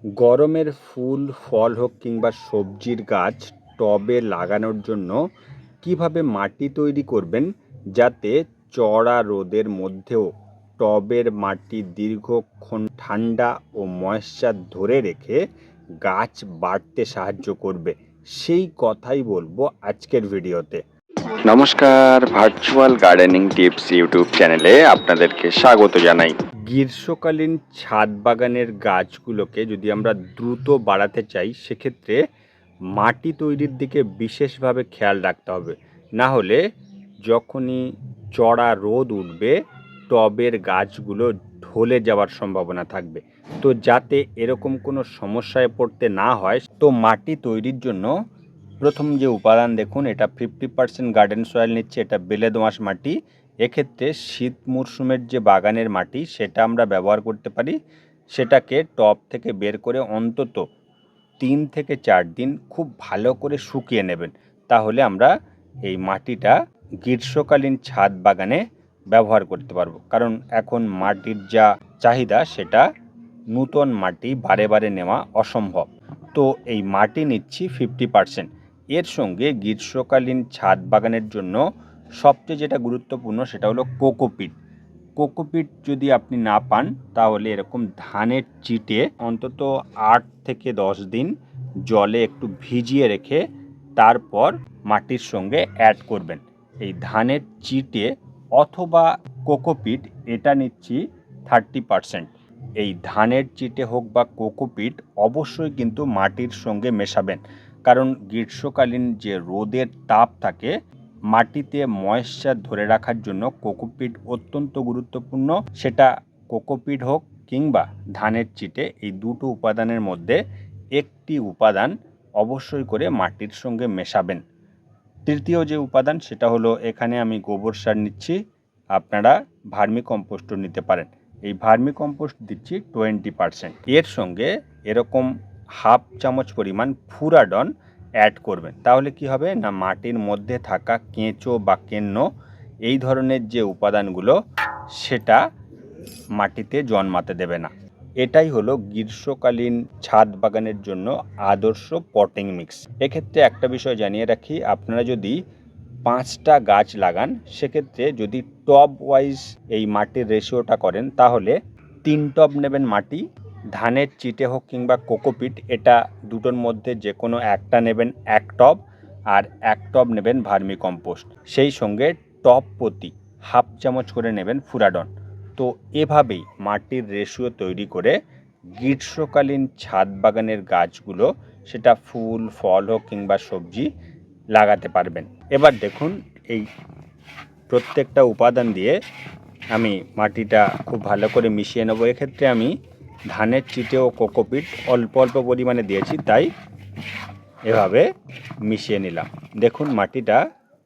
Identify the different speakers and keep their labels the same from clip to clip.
Speaker 1: গরমের ফুল ফল হোক কিংবা সবজির গাছ টবে লাগানোর জন্য কিভাবে মাটি তৈরি করবেন যাতে চড়া রোদের মধ্যেও টবের মাটি দীর্ঘক্ষণ ঠান্ডা ও ময়েশ্চার ধরে রেখে গাছ বাড়তে সাহায্য করবে, সেই কথাই বলবো আজকের ভিডিওতে।
Speaker 2: নমস্কার, ভার্চুয়াল গার্ডেনিং টিপস ইউটিউব চ্যানেলে আপনাদেরকে স্বাগত জানাই।
Speaker 1: গ্রীষ্মকালীন ছাদ বাগানের গাছগুলোকে যদি আমরা দ্রুত বাড়াতে চাই, সেক্ষেত্রে মাটি তৈরির দিকে বিশেষভাবে খেয়াল রাখতে হবে। না হলে যখনই চড়া রোদ উঠবে টবের গাছগুলো ঢলে যাওয়ার সম্ভাবনা থাকবে। তো যাতে এরকম কোনো সমস্যায় পড়তে না হয়, তো মাটি তৈরির জন্য প্রথম যে উপাদান দেখুন, এটা 50% গার্ডেন সয়েল নিচ্ছে। এটা বেলে দোআঁশ মাটি। এক্ষেত্রে শীত মরশুমের যে বাগানের মাটি সেটা আমরা ব্যবহার করতে পারি। সেটাকে টব থেকে বের করে অন্তত 3 থেকে 4 দিন খুব ভালো করে শুকিয়ে নেবেন। তাহলে আমরা এই মাটিটা গ্রীষ্মকালীন ছাদ বাগানে ব্যবহার করতে পারবো। কারণ এখন মাটির যা চাহিদা সেটা নূতন মাটি বারে বারে নেওয়া অসম্ভব। তো এই মাটি নিচ্ছি 50%। এর সঙ্গে গ্রীষ্মকালীন ছাদ বাগানের জন্য সবচেয়ে যেটা গুরুত্বপূর্ণ সেটা হলো কোকোপিট। কোকোপিট যদি আপনি না পান তাহলে এরকম ধানের চিটে অন্তত 8 থেকে 10 দিন জলে একটু ভিজিয়ে রেখে তারপর মাটির সঙ্গে অ্যাড করবেন। এই ধানের চিটে অথবা কোকোপিট এটা নিচ্ছি 30%। এই ধানের চিটে হোক বা কোকোপিট অবশ্যই কিন্তু মাটির সঙ্গে মেশাবেন। কারণ গ্রীষ্মকালীন যে রোদের তাপ থাকে, মাটিতে ময়েশ্চার ধরে রাখার জন্য কোকোপিট অত্যন্ত গুরুত্বপূর্ণ। সেটা কোকোপিট হোক কিংবা ধানের চিটে, এই দুটো উপাদানের মধ্যে একটি উপাদান অবশ্যই করে মাটির সঙ্গে মেশাবেন। তৃতীয় যে উপাদান সেটা হলো, এখানে আমি গোবর সার নিচ্ছি। আপনারা ভার্মি কম্পোস্টও নিতে পারেন। এই ভার্মি কম্পোস্ট দিচ্ছি 20%। এর সঙ্গে এরকম হাফ চামচ পরিমাণ ফুরাডন অ্যাড করবেন। তাহলে কি হবে না, মাটির মধ্যে থাকা কেঁচো বা কেন্ন এই ধরনের যে উপাদানগুলো সেটা মাটিতে জন্মাতে দেবে না। এটাই হলো গ্রীষ্মকালীন ছাদ বাগানের জন্য আদর্শ পটিং মিক্স। এক্ষেত্রে একটা বিষয় জানিয়ে রাখি, আপনারা যদি 5টা গাছ লাগান সেক্ষেত্রে যদি টব ওয়াইজ এই মাটির রেশিওটা করেন তাহলে 3 টব নেবেন মাটি, ধানের চিটে হোক কিংবা কোকোপিট, এটা দুটোর মধ্যে যে কোনো একটা নেবেন 1 টব, আর 1 টব নেবেন ভার্মি কম্পোস্ট। সেই সঙ্গে টব প্রতি হাফ চামচ করে নেবেন ফুরাডন। তো এভাবেই মাটির রেশিও তৈরি করে গ্রীষ্মকালীন ছাদ বাগানের গাছগুলো, সেটা ফুল ফল হোক কিংবা সবজি, লাগাতে পারবেন। এবার দেখুন, এই প্রত্যেকটা উপাদান দিয়ে আমি মাটিটা খুব ভালো করে মিশিয়ে নেব। এক্ষেত্রে আমি ধানের চিটে ও কোকোপিট অল্প অল্প পরিমাণে দিয়েছি, তাই এভাবে মিশিয়ে নিলাম। দেখুন মাটিটা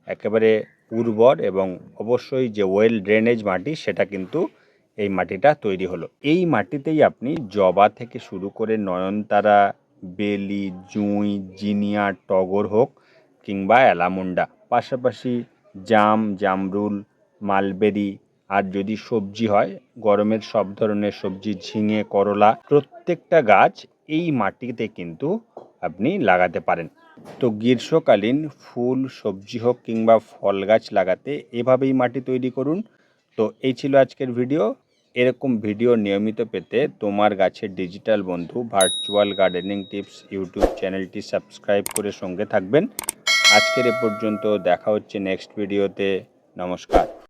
Speaker 1: একেবারে উর্বর এবং অবশ্যই যে ওয়েল ড্রেনেজ মাটি সেটা কিন্তু এই মাটিটা তৈরি হলো। এই মাটিতেই আপনি জবা থেকে শুরু করে নয়নতারা, বেলি, জুঁই, জিনিয়া, টগর হোক কিংবা অ্যালামুন্ডা, পাশাপাশি জাম, জামরুল, মালবেরি, আর যদি সবজি হয় গরমের সব ধরনের সবজি, ঝিঙে, করলা, প্রত্যেকটা গাছ এই মাটিতে কিন্তু আপনি লাগাতে পারেন। তো গ্রীষ্মকালীন ফুল সবজি হোক কিংবা ফল গাছ লাগাতে এভাবেই মাটি তৈরি করুন। তো এই ছিল আজকের ভিডিও। এরকম ভিডিও নিয়মিত পেতে তোমার গাছের ডিজিটাল বন্ধু ভার্চুয়াল গার্ডেনিং টিপস ইউটিউব চ্যানেলটি সাবস্ক্রাইব করে সঙ্গে থাকবেন। আজকের এ পর্যন্ত, দেখা হচ্ছে নেক্সট ভিডিওতে। নমস্কার।